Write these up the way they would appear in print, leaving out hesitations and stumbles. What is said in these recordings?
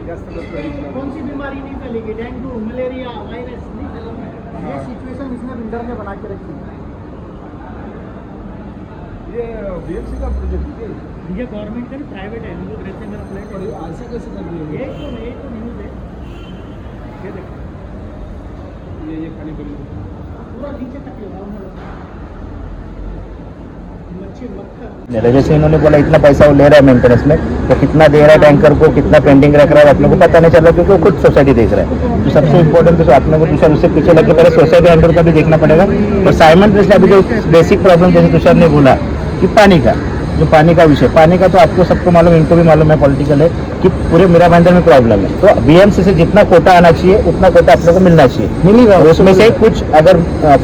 कौन C बीमारी नहीं फैलेगी, डेंगू, मलेरिया, वायरस नहीं फैलेगा। ये सिचुएशन इसने बिल्डर ने बना के रखी है। ये बीएमसी का प्रोजेक्ट है, ये गवर्नमेंट का नहीं, प्राइवेट है। हम लोग रहते हैं, मेरा फ्लैट है। ऐसा कैसे कर दिया? एक तो न्यूज़ है, ये देखो, ये खाली बिल्डिंग पूरा नीचे तक लगा हुआ मच्छी मक्खर। जैसे इन्होंने बोला इतना पैसा वो ले रहा है मेंटेनेंस में, तो कितना दे रहा है टैंकर को, कितना पेंडिंग रख रहा है अपने को पता नहीं चल रहा, क्योंकि वो खुद सोसाइटी देख रहा है। तो सबसे इम्पोर्टेंट तो अपने को तुषार उससे पीछे लग के पहले सोसाइटी हैंडल का भी देखना पड़ेगा। और साइमल्टेनियसली अभी जो बेसिक प्रॉब्लम जैसे तुषार ने बोला कि पानी का, जो पानी का विषय, पानी का तो आपको सबको मालूम, इनको भी मालूम है, पॉलिटिकल है कि पूरे मीरा भाईंदर में प्रॉब्लम है। तो बीएमसी से जितना कोटा आना चाहिए उतना कोटा अपने को मिलना चाहिए, मिलेगा। उसमें से कुछ अगर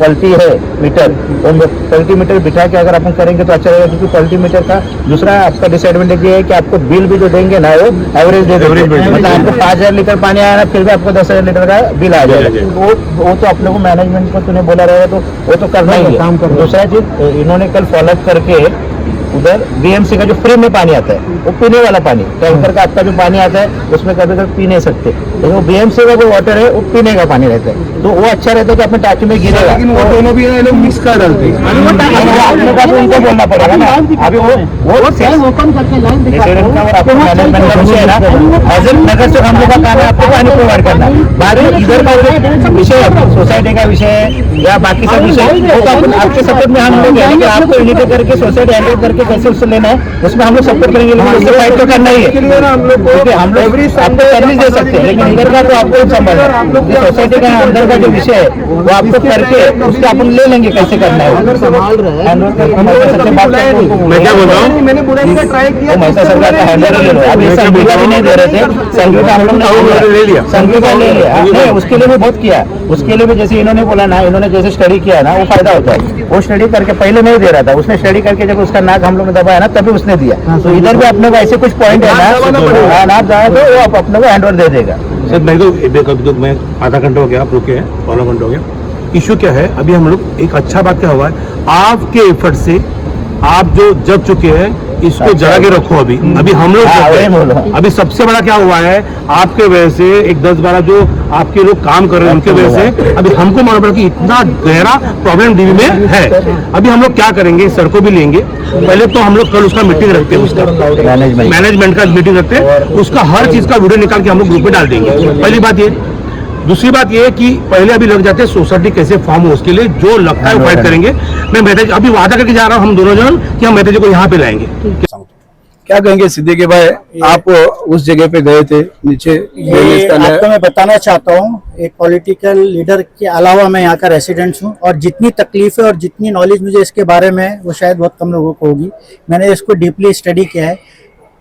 पॉलिटी है मीटर, वो पॉलिटी मीटर बिठा के अगर अपन करेंगे तो अच्छा रहेगा, क्योंकि पॉलिटी मीटर का दूसरा आपका डिसएडवांटेज ये है कि आपको बिल भी जो देंगे ना वो एवरेज दे देंगे। मतलब आपको 5000 लीटर पानी आया ना, फिर भी आपको 10,000 लीटर का बिल आ जाएगा। वो तो अपने को मैनेजमेंट को तूने बोला रहेगा तो वो तो करना ही है। दूसरा चीज इन्होंने कल फॉलोअप करके उधर बीएमसी का जो फ्री में पानी आता है, वो पीने वाला पानी, टैंकर का आपका जो पानी आता है उसमें कभी कभी पी नहीं सकते, लेकिन वो बीएमसी का जो वाटर है वो पीने का पानी रहता है, तो वो अच्छा रहता है कि अपने टाकी में गिरेगा। लेकिन वो दोनों भी लोग मिक्स कर डालते हैं। उनको बोलना पड़ेगा ना, अभी वो ओपन करके लाइन दिखा आपको मैनेजमेंट का विषय है ना, एज ए नगर से हम लोग का काम है आपको पानी प्रोवाइड करना। बाकी इधर का विषय सोसाइटी का विषय है या बाकी सब विषय वो तो अपन आपके सपोर्ट में हम लोग हैं, लेकिन आपको इनिशिएट करके सोसाइटी हैंडल करके कैसे उससे लेना है उसमें हम लोग सपोर्ट करेंगे, लेकिन उससे फाइट तो करना ही है। हम लोग आपको सर्विस दे सकते हैं, लेकिन इधर का तो आपको संभालना है। सोसाइटी का अंदर का जो विषय है वो आपको करके उसके अपन ले लेंगे कैसे करना है, संभाल रहे हैं। मैं क्या बोल रहा हूँ, मैंने बोला ट्राई किया, महिला सरकार का हैंडल ले लो। अभी संघवी का भी नहीं दे रहे थे, संघवी का हम लोग ने ले लिया, संघवी का ले लिया नहीं, उसके लिए भी बहुत किया। उसके लिए भी जैसे इन्होंने बोला ना, इन्होंने जैसे स्टडी किया ना वो फायदा होता है। वो स्टडी करके पहले नहीं दे रहा था, उसने स्टडी करके जब उसका नाक हम लोग ने दबाया ना तभी उसने दिया। तो इधर भी अपने को ऐसे कुछ पॉइंट है ना, नाक दबाया तो वो अपने को हैंड ओवर दे देगा। सर मैं आधा घंटा हो गया, आप रुके हैं, पौना घंटा हो गया। इशू क्या है, अभी हम लोग एक अच्छा बात क्या हुआ है, आपके एफर्ट से आप जो जग चुके हैं इसको जगा के रखो। अभी हम लोग अभी सबसे बड़ा क्या हुआ है, आपके वजह से एक 10-12 जो आपके लोग काम कर रहे हैं उनके वजह से अभी हमको मालूम पड़ा कि इतना गहरा प्रॉब्लम डीवी में है। अभी हम लोग क्या करेंगे, सर को भी लेंगे, पहले तो हम लोग कल उसका मीटिंग रखते हैं, उसका मैनेजमेंट का मीटिंग रखते हैं, उसका हर चीज का वीडियो निकाल के हम लोग ग्रुप में डाल देंगे। पहली बात ये। दूसरी बात ये है कि पहले अभी लग जाते हैं सोसाइटी कैसे फॉर्म हो, उसके लिए जो लगता है वो फाइट करेंगे। मैं मेहता जी अभी वादा करके जा रहा हूँ हम दोनों जन कि हम मेहता जी को यहाँ पे लाएंगे। क्या कहेंगे सिद्दीकी भाई, आप उस जगह पे गए थे नीचे? आपको मैं बताना चाहता हूँ, एक पॉलिटिकल लीडर के अलावा मैं यहाँ का रेसिडेंट्स हूँ, और जितनी तकलीफ है और जितनी नॉलेज मुझे इसके बारे में है वो शायद बहुत कम लोगों को होगी। मैंने इसको डीपली स्टडी किया है।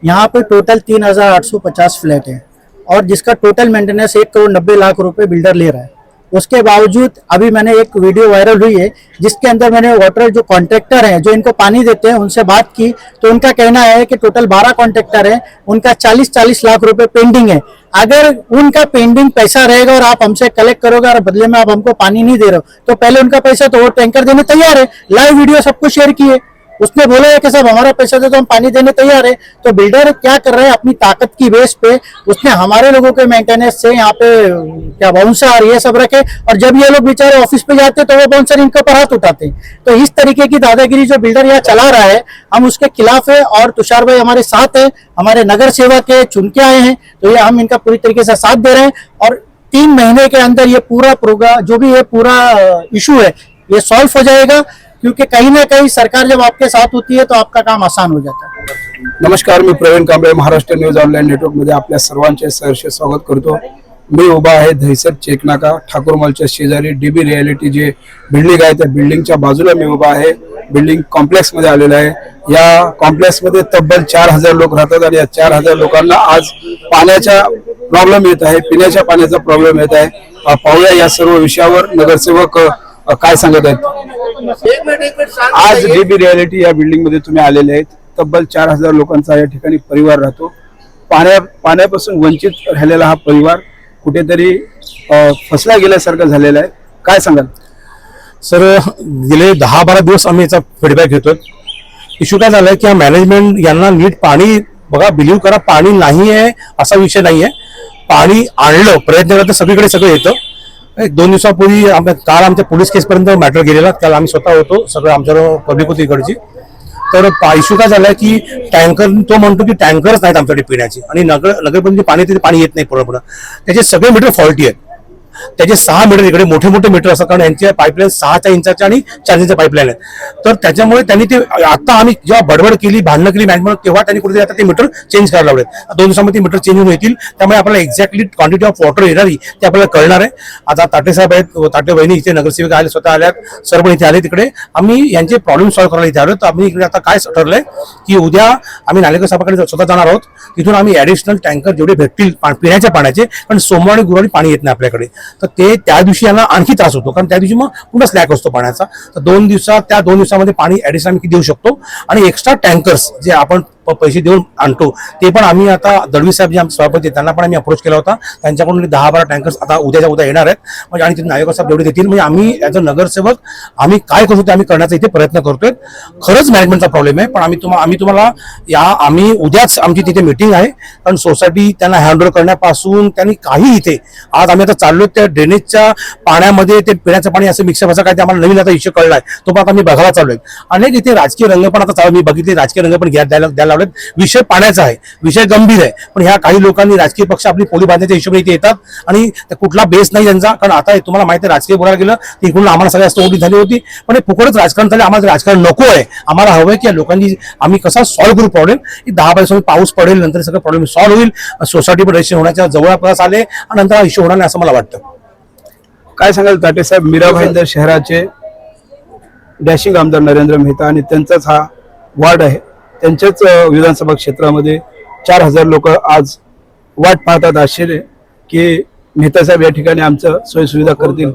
यहाँ पे टोटल 3,850 फ्लैट है और जिसका टोटल मेंटेनेंस 1,90,00,000 रुपए बिल्डर ले रहा है। उसके बावजूद अभी मैंने एक वीडियो वायरल हुई है जिसके अंदर मैंने वाटर जो कॉन्ट्रैक्टर हैं जो इनको पानी देते हैं उनसे बात की, तो उनका कहना है कि टोटल 12 कॉन्ट्रैक्टर हैं, उनका 40-40 लाख रुपए पेंडिंग है। अगर उनका पेंडिंग पैसा रहेगा और आप हमसे कलेक्ट करोगे और बदले में आप हमको पानी नहीं दे रहे हो, तो पहले उनका पैसा तो वो टैंकर देने तैयार है। लाइव वीडियो सबको शेयर किए, उसने बोला है कि साहब हमारा पैसा दे तो हम पानी देने तैयार है। तो बिल्डर क्या कर रहे हैं, अपनी ताकत की बेस पे उसने हमारे लोगों के मेंटेनेंस से यहाँ पे क्या बाउंसर ये सब रखे, और जब ये लोग बेचारे ऑफिस पे जाते तो वो बाउंसर इनके ऊपर हाथ उठाते हैं। तो इस तरीके की दादागिरी जो बिल्डर यहाँ चला रहा है, हम उसके खिलाफ है। और तुषार भाई हमारे साथ है, हमारे नगर सेवक है, चुन के आए हैं, तो ये हम इनका पूरी तरीके से साथ दे रहे हैं। और 3 महीने के अंदर ये पूरा प्रोग्राम जो भी ये पूरा इशू है ये सॉल्व हो जाएगा, क्योंकि कहीं ना कहीं सरकार जब आपके साथ होती है तो आपका काम आसान हो जाता है। नमस्कार, मी Praveen Kamble, Maharashtra news online network मध्ये आपल्या सर्वांचे सहर्ष स्वागत करतो। मी उभा आहे दहिसर चेकनाका ठाकूर मॉलच्या शेजारी डीबी रियालिटी जे बिल्डिंग आहे त्या बिल्डिंगच्या बाजूला मी उभा आहे। बिल्डिंग कॉम्प्लेक्स मध्ये आलेला आहे। या कॉम्प्लेक्स मध्ये तब्बल 4,000 लोक राहतात आणि या 4,000 लोकांना आज पाण्याचा प्रॉब्लेम येत आहे, पिण्याच्या पाण्याचा प्रॉब्लेम येत आहे। पाहूया या सर्व विषयावर नगरसेवक काय सांगत आहेत। आज डीबी रियालिटी या बिल्डिंग मध्ये तुम्ही आलेले आहेत। तब्बल 4,000 लोकांचा या ठिकाणी परिवार राहतो। पाण्यापासून वंचित राहिलेला हा परिवार कुठेतरी फसला गेल्यासारखं झालेला आहे। काय सांगाल सर? गेले 10-12 दिवस आम्ही याचा फीडबॅक घेतोय। इश्यू काय झालाय की मॅनेजमेंट यांना नीट पाणी बघा, बिलीव्ह करा, पाणी नाही आहे असा विषय नाही आहे। पाणी आणलं प्रयत्न करत सगळीकडे सगळं येतं. 2 दिवसापूर्वी काल आमच्या पोलीस केसपर्यंत मॅटर गेलेला. काल आम्ही स्वतः होतो, सगळं आमच्यावर पब्लिक होती इकडची. तर इश्यू काय झाला की टँकर, तो म्हणतो की टँकरच नाहीत आमच्याकडे पिण्याची, आणि नगरपंचायत पाणी तिथे पाणी येत नाही पूर्णपणे. त्याचे सगळे मीटर फॉल्टी आहेत. त्याचे 6 मीटर इकडे मोठे मोठे मीटर असतात, कारण यांच्या पाईपलाईन 6 इंचाच्या आणि 4 इंचाच्या पाईपलाईन आहेत. तर त्याच्यामुळे त्यांनी ते आता आम्ही जेव्हा बडबड केली, भांडणं केली मॅनेजमेंट, तेव्हा त्यांनी कुठेतरी आता ते मीटर चेंज करायला लावलेत. 2 दिवसामध्ये मीटर चेंज होऊन येतील. त्यामुळे आपल्याला एक्झॅक्टली क्वांटिटी ऑफ वॉटर येणारी ते आपल्याला कळणार आहे. आता ताटे साहेब आहेत, ताटे बहिणी इथे नगरसेवक आले, स्वतः आल्यात, सर पण इथे आले. तिकडे आम्ही यांचे प्रॉब्लेम सॉल्व्ह करायला इथे आलो. तर आम्ही इकडे आता काय ठरलंय की उद्या आम्ही नालेकर साहेबांकडे स्वतः जाणार आहोत. तिथून आम्ही ऍडिशनल टँकर जेवढे भेटतील पिण्याच्या पाण्याचे, कारण सोमवार आणि गुरुवारी पाणी येत नाही आपल्याकडे, तर ते त्या दिवशी यांना आणखी त्रास होतो, कारण त्या दिवशी मग पुन्हा स्लॅक असतो पाण्याचा. तर 2 दिवसामध्ये पाणी ऍडिशनल आम्ही किती देऊ शकतो, आणि एक्स्ट्रा टँकर्स जे आपण पैसे देऊन आणतो ते पण आम्ही आता दळवी साहेब जे आमचे सभापती त्यांना पण आम्ही अप्रोच केला होता. त्यांच्याकडून 10-12 टँकर्स आता उद्याच्या उद्या येणार आहेत. म्हणजे आणि नायकर साहेब जेवढे देतील, म्हणजे आम्ही ॲज अ नगरसेवक आम्ही काय करू ते आम्ही करण्याचा इथे प्रयत्न करतोय. खरंच मॅनेजमेंटचा प्रॉब्लेम आहे, पण आम्ही तुम्हाला आम्ही उद्याच आमची तिथे मीटिंग आहे, कारण सोसायटी त्यांना हँडओव्हर करण्यापासून त्यांनी काही इथे आज आम्ही आता चाललोय त्या ड्रेनेजच्या पाण्यामध्ये ते पिण्याचं पाणी असं मिक्सअप असं काय ते आम्हाला नवीन आता इश्यू कळलाय, तो पण आता आम्ही बघायला चाललोय. अनेक इथे राजकीय रंग पण आता चालू, मी बघितले राजकीय रंग पण द्यायला लावलेत. विषय पाण्याचा आहे, विषय गंभीर आहे, पण ह्या काही लोकांनी राजकीय पक्ष आपली पोळी बांधण्याच्या हिशोबाने इथे येतात, आणि कुठला बेस नाही त्यांचा. कारण आता तुम्हाला माहिती आहे राजकीय बोलायला गेलं तर इकडून आम्हाला सगळ्यात जास्त ओढी झाली होती, पण हे फुकटच राजकारण झाले. आम्हाला राजकारण नको आहे. आम्हाला हवं आहे की या लोकांनी आम्ही कसा सॉल्व्ह करू प्रॉब्लेम. 10 दिवसांनी पाऊस पडेल, नंतर सगळं प्रॉब्लेम सॉल्व्ह होईल, सोसायटी पण रजिस्ट्रेशन होण्याच्या जवळपास आले, आणि नंतर इश्यू होणार नाही असं मला वाटतं. काय सांगाल ताटे साहेब, मीरा भाईंदर शहराचे डॅशिंग आमदार नरेंद्र मेहता आणि त्यांचाच हा वार्ड आहे, त्यांच्याच विधानसभा क्षेत्रामध्ये 4000 लोक आज वाट पाहतात आश्चर्य की मेहता साहेब या ठिकाणी आमचं सोयीसुविधा करतील.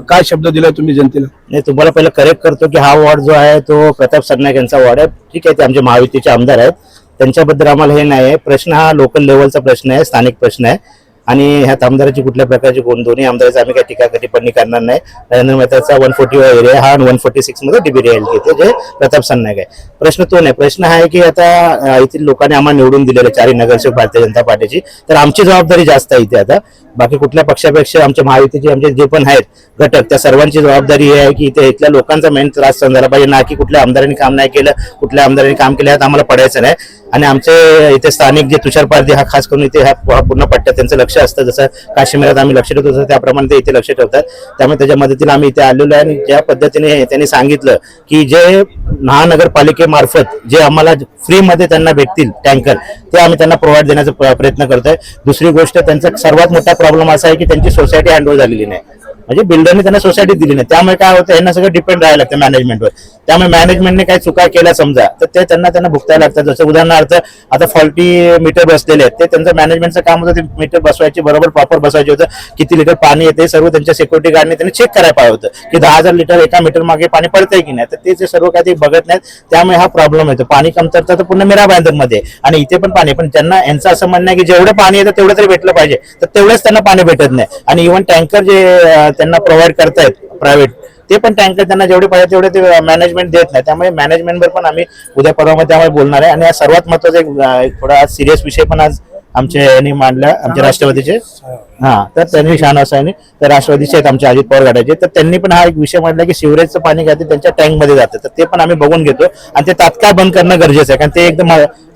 काय शब्द दिला तुम्ही जनतेला? नाही, तुम्हाला पहिलं करेक्ट करतो की हा वॉर्ड जो आहे तो प्रताप सरनाईक यांचा वॉर्ड आहे. ठीक आहे, ते आमचे महायुतीचे आमदार आहेत, त्यांच्याबद्दल आम्हाला हे नाही आहे. प्रश्न हा लोकल लेवलचा प्रश्न आहे, स्थानिक प्रश्न आहे, आणि ह्यात आमदाराची कुठल्या प्रकारची दोन्ही आमदाराची आम्ही काही टीका टिप्पणी करणार नाही. नरेंद्र मेहताचा 140 एरिया हा 146 मध्ये DBRL घेते, जे प्रताप सरनाईक आहे. प्रश्न तो नाही. प्रश्न हा आहे की आता येथील लोकांनी आम्हाला निवडून दिलेले 4 नगरसेवक भारतीय जनता पार्टीची, तर आमची जबाबदारी जास्त आहे इथे. आता बाकी कुठल्या पक्षापेक्षा आमच्या महायुतीचे आमचे जे पण आहेत घटक, त्या सर्वांची जबाबदारी आहे की इथे इथल्या लोकांचा मेन त्रास झाला पाहिजे, ना की कुठल्या आमदारांनी काम नाही केलं, कुठल्या आमदारांनी काम केलं यात आम्हाला पडायचं नाही. आणि आमचे इथे स्थानिक जे तुषार पारधी हा खास करून इथे हा पूर्ण पट्ट्यात त्यांचं लक्ष असतं, जसं काश्मीरात आम्ही लक्ष ठेवतो त्याप्रमाणे ते इथे लक्ष ठेवतात. त्यामुळे त्याच्या मदतीला आम्ही इथे आलेलो आहे. आणि ज्या पद्धतीने त्यांनी सांगितलं की जे महानगरपालिकेमार्फत जे आम्हाला फ्रीमध्ये त्यांना भेटतील टँकर, ते आम्ही त्यांना प्रोव्हाइड देण्याचा प्रयत्न करतोय. दुसरी गोष्ट, त्यांचा सर्वात मोठा प्रॉब्लेम असा आहे की त्यांची सोसायटी हँडओव्हर झालेली नाही, म्हणजे बिल्डरने त्यांना सोसायटी दिली नाही. त्यामुळे काय होतं, यांना सगळं डिपेंड राहायला लागतं मॅनेजमेंटवर. त्यामुळे मॅनेजमेंटने काही चुका केल्या समजा, तर ते त्यांना भुगतायला लागतात. जसं उदाहरणार्थ आता फॉल्टी मीटर बसलेले आहेत, ते त्यांचं मॅनेजमेंटचं काम होतं, ते मीटर बसवायचे बरोबर प्रॉपर बसवायचे होतं. किती लिटर पाणी येते सर्व त्यांच्या सिक्युरिटी गार्डने त्यांनी चेक करायला पाहिजे होतं की 10,000 लिटर एका मीटर मागे पाणी पडतंय की नाही. तर ते सर्व काही ते बघत नाहीत, त्यामुळे हा प्रॉब्लेम येतो. पाणी कमतरता तर पुन्हा मीरा भाईंदरमध्ये आणि इथे पण पाणी, पण त्यांना यांचं असं म्हणणं आहे की जेवढं पाणी येतं तेवढं तरी भेटलं पाहिजे, तर तेवढंच त्यांना पाणी भेटत नाही. आणि इव्हन टँकर जे त्यांना प्रोव्हाइड करतायत प्रायव्हेट, ते पण टँकर त्यांना जेवढे पाहिजे तेवढे ते मॅनेजमेंट देत नाही. त्यामुळे मॅनेजमेंटवर पण आम्ही उद्या परवामध्ये त्यामुळे बोलणार आहे. आणि सर्वात महत्वाचा एक थोडा सिरियस विषय पण आज आमच्या यांनी मांडला, आमच्या राष्ट्रवादीचे तर त्यांनी शहानवाज साहेबांनी, तर राष्ट्रवादीचे आहेत आमचे अजित पवार गटाचे, तर त्यांनी पण हा एक विषय मांडला की सिवरेजचं पाणी काय ते त्यांच्या टँक मध्ये जातं, तर ते पण आम्ही बघून घेतो आणि ते तात्काळ बंद करणं गरजेचं आहे, कारण ते एकदम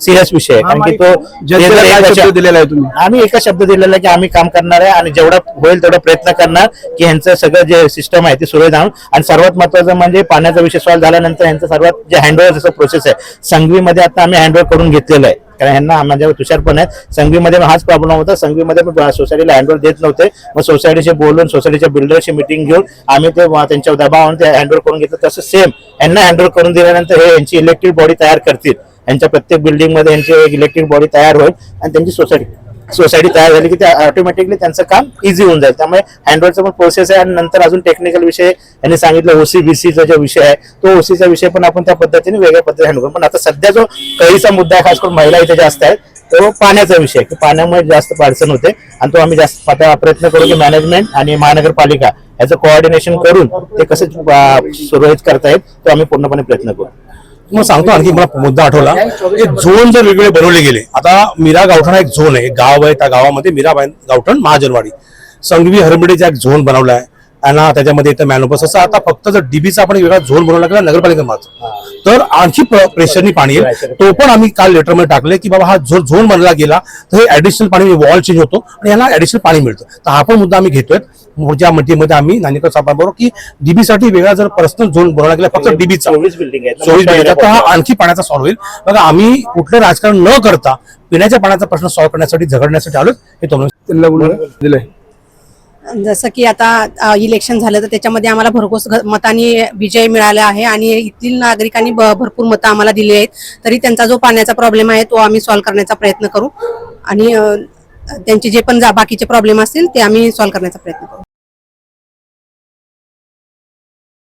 सिरियस विषय आहे. कारण की तो दिलेला आहे तुम्ही, आम्ही एकच शब्द दिलेला आहे की आम्ही काम करणार आहे आणि जेवढा होईल तेवढा प्रयत्न करणार की यांचं सगळं जे सिस्टम आहे ते सुरळीत आणून. आणि सर्वात महत्वाचं म्हणजे पाण्याचा विषय सॉल्व्ह झाल्यानंतर यांचं सर्वात जे हँडओव्हर जसं प्रोसेस आहे, संघवीमध्ये आता आम्ही हँडओव्हर करून घेतलेलं आहे, कारण यांना माझ्या तुषार पण आहेत. संघवीमध्ये हाच प्रॉब्लेम होता, संघवीमध्ये पण सोसायटीला हँडओव्हर देत नव्हते. मग सोसायटीशी बोलून सोसायटीच्या बिल्डरची मिटिंग घेऊन आम्ही ते त्यांच्या दबावाने ते हँडओव्हर करून घेतलं. तसं सेम यांना हँडओव्हर करून दिल्यानंतर हे यांची इलेक्ट्रिक बॉडी तयार करतील, यांच्या प्रत्येक बिल्डिंग मध्ये यांची इलेक्ट्रिक बॉडी तयार होईल आणि त्यांची सोसायटी तयार झाली की ते ऑटोमॅटिकली त्यांचं काम इझी होऊन जाईल. त्यामुळे हँडओव्हरचा पण प्रोसेस आहे. आणि नंतर अजून टेक्निकल विषय यांनी सांगितलं, OC-BCचा जो विषय आहे तो OCचा विषय पण आपण त्या पद्धतीने वेगळ्या पद्धतीने हँडल करू. पण आता सध्या जो कळीचा मुद्दा आहे, खास करून महिला इथे जास्त आहेत, तो पाण्याचा विषय की पाण्यामुळे जास्त अडचण होते आणि तो आम्ही जास्त प्रयत्न करू की मॅनेजमेंट आणि महानगरपालिका याचं कोऑर्डिनेशन करून ते कसं सुरळीत करता येईल तो आम्ही पूर्णपणे प्रयत्न करू. तुम्हाला सांगतो आणखी मला मुद्दा आठवला, एक झोन जर वेगवेगळे बनवले गेले, आता मीरा गावठण हा एक झोन आहे, एक गाव आहे, त्या गावामध्ये मीरा गावठण महाजनवाडी, संगवी हरमिडेचा एक झोन बनवला आहे आणि त्याच्यामध्ये येतं मॅनोपस, असं आता फक्त जर डीबीचा आपण एक वेगळा झोन बनवला गेला नगरपालिकेमार्फत तर आणखी प्रेशरनी पाणी येईल. तो पण आम्ही काल लेटरमध्ये टाकले की बाबा हा जो झोन बनला गेला तर हे ऍडिशनल पाणी वॉल चेंज होतो आणि याला ऍडिशनल पाणी मिळतं. तर हा पण मुद्दा आम्ही घेतोय मोठ्या मीटिंगमध्ये आम्ही नानिकर साहेबांबरोबर की डीबी साठी वेगळा जर पर्सनल झोन बनवला गेला फक्त डीबीचा 24 बिल्डिंग तर हा आणखी पाण्याचा सॉल्व्ह होईल. बघा आम्ही कुठलं राजकारण न करता पिण्याच्या पाण्याचा प्रश्न सॉल्व्ह करण्यासाठी झगडण्यासाठी आलो हे तुम्हाला दिलंय. जसं की आता इलेक्शन झालं तर त्याच्यामध्ये आम्हाला भरघोस मतांनी विजय मिळाला आहे आणि इथील नागरिकांनी भरपूर मतं आम्हाला दिली आहेत. तरी त्यांचा जो पाण्याचा प्रॉब्लेम आहे तो आम्ही सॉल्व्ह करण्याचा प्रयत्न करू आणि त्यांचे जे पण बाकीचे प्रॉब्लेम असतील ते आम्ही सॉल्व्ह करण्याचा प्रयत्न करू.